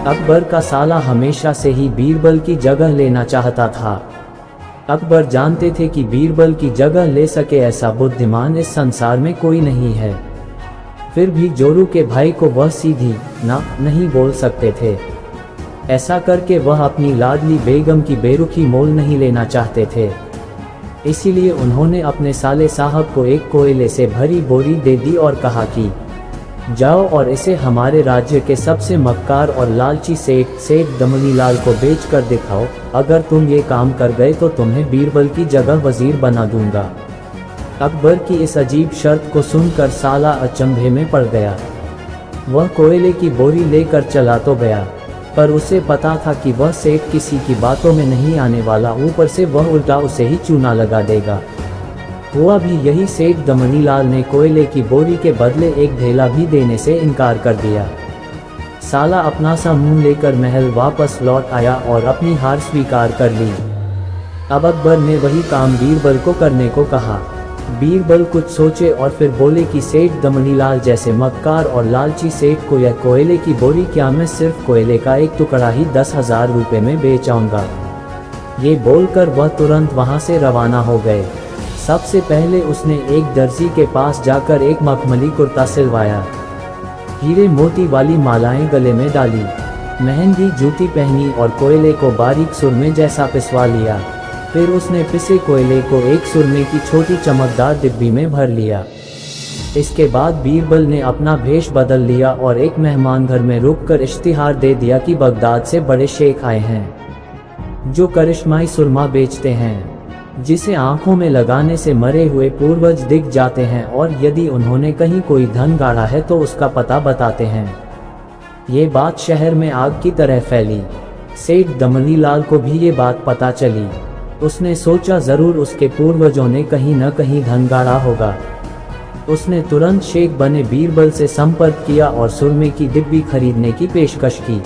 अकबर का साला हमेशा से ही बीरबल की जगह लेना चाहता था। अकबर जानते थे कि बीरबल की जगह ले सके ऐसा बुद्धिमान इस संसार में कोई नहीं है। फिर भी जोरू के भाई को वह सीधी ना नहीं बोल सकते थे। ऐसा करके वह अपनी लाडली बेगम की बेरुखी मोल नहीं लेना चाहते थे। इसीलिए उन्होंने अपने साले साहब को एक कोयले से भरी बोरी दे दी और कहा कि जाओ और इसे हमारे राज्य के सबसे मक्कार और लालची सेठ दमनी लाल को बेच कर दिखाओ। अगर तुम ये काम कर गए तो तुम्हें बीरबल की जगह वजीर बना दूंगा। अकबर की इस अजीब शर्त को सुनकर साला अचंभे में पड़ गया। वह कोयले की बोरी लेकर चला तो गया, पर उसे पता था कि वह सेठ किसी की बातों में नहीं आने वाला, ऊपर से वह उल्टा उसे ही चूना लगा देगा। हुआ भी यही। सेठ दमनी लाल ने कोयले की बोरी के बदले एक ढेला भी देने से इनकार कर दिया। साला अपना सा मुंह लेकर महल वापस लौट आया और अपनी हार स्वीकार कर ली। अब अकबर ने वही काम बीरबल को करने को कहा। बीरबल कुछ सोचे और फिर बोले कि सेठ दमनी लाल जैसे मक्कार और लालची सेठ को यह कोयले की बोरी क्या मैं सिर्फ कोयले का एक टुकड़ा ही 10,000 रुपये में बेच आऊंगा। ये बोलकर वह तुरंत वहां से रवाना हो गए। सबसे पहले उसने एक दर्जी के पास जाकर एक मखमली कुर्ता सिलवाया, हीरे मोती वाली मालाएं गले में डाली, महंगी जूती पहनी और कोयले को बारीक सुरमे जैसा पिसवा लिया। फिर उसने पिसे कोयले को एक सुरमे की छोटी चमकदार डिब्बी में भर लिया। इसके बाद बीरबल ने अपना भेष बदल लिया और एक मेहमान घर में रुककर इश्तिहार दे दिया कि बगदाद से बड़े शेख आए हैं जो करिश्माई सुरमा बेचते हैं, जिसे आंखों में लगाने से मरे हुए पूर्वज दिख जाते हैं और यदि उन्होंने कहीं कोई धन गाड़ा है तो उसका पता बताते हैं। ये बात शहर में आग की तरह फैली। सेठ दमनी लाल को भी ये बात पता चली। उसने सोचा जरूर उसके पूर्वजों ने कहीं न कहीं धन गाड़ा होगा। उसने तुरंत शेख बने बीरबल से संपर्क किया और सुरमे की डिब्बी खरीदने की पेशकश की।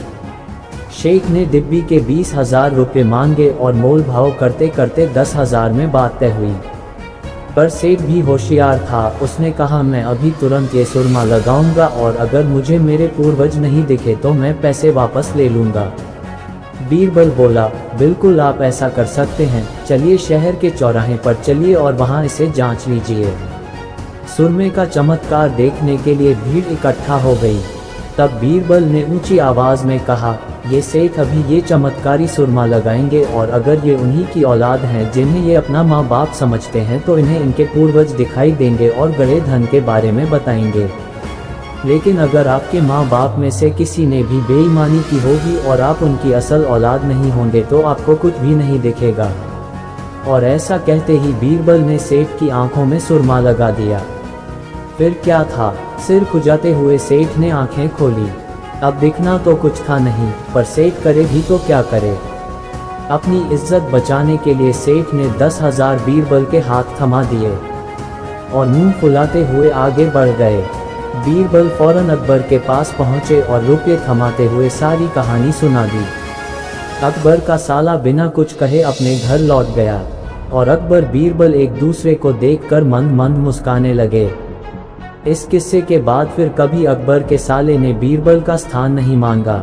शेख ने डिब्बी के 20,000 रुपये मांगे और मोल भाव करते करते 10,000 में बात तय हुई। पर सेठ भी होशियार था। उसने कहा मैं अभी तुरंत ये सुरमा लगाऊंगा और अगर मुझे मेरे पूर्वज नहीं दिखे तो मैं पैसे वापस ले लूंगा। बीरबल बोला बिल्कुल आप ऐसा कर सकते हैं, चलिए शहर के चौराहे पर चलिए और वहां इसे जांच लीजिए। सुरमे का चमत्कार देखने के लिए भीड़ इकट्ठा हो गई। तब बीरबल ने ऊंची आवाज में कहा ये सेठ अभी ये चमत्कारी सुरमा लगाएंगे और अगर ये उन्हीं की औलाद हैं जिन्हें ये अपना माँ बाप समझते हैं तो इन्हें इनके पूर्वज दिखाई देंगे और गड़े धन के बारे में बताएंगे। लेकिन अगर आपके माँ बाप में से किसी ने भी बेईमानी की होगी और आप उनकी असल औलाद नहीं होंगे तो आपको कुछ भी नहीं दिखेगा। और ऐसा कहते ही बीरबल ने सेठ की आंखों में सुरमा लगा दिया। फिर क्या था, सिर खुजाते हुए सेठ ने आंखें खोली। अब दिखना तो कुछ था नहीं, पर सेठ करे भी तो क्या करे। अपनी इज्जत बचाने के लिए सेठ ने 10,000 बीरबल के हाथ थमा दिए और मुंह फुलाते हुए आगे बढ़ गए। बीरबल फौरन अकबर के पास पहुंचे और रुपये थमाते हुए सारी कहानी सुना दी। अकबर का साला बिना कुछ कहे अपने घर लौट गया और अकबर बीरबल एक दूसरे को देखकर मंद मंद मुस्काने लगे। इस किस्से के बाद फिर कभी अकबर के साले ने बीरबल का स्थान नहीं मांगा।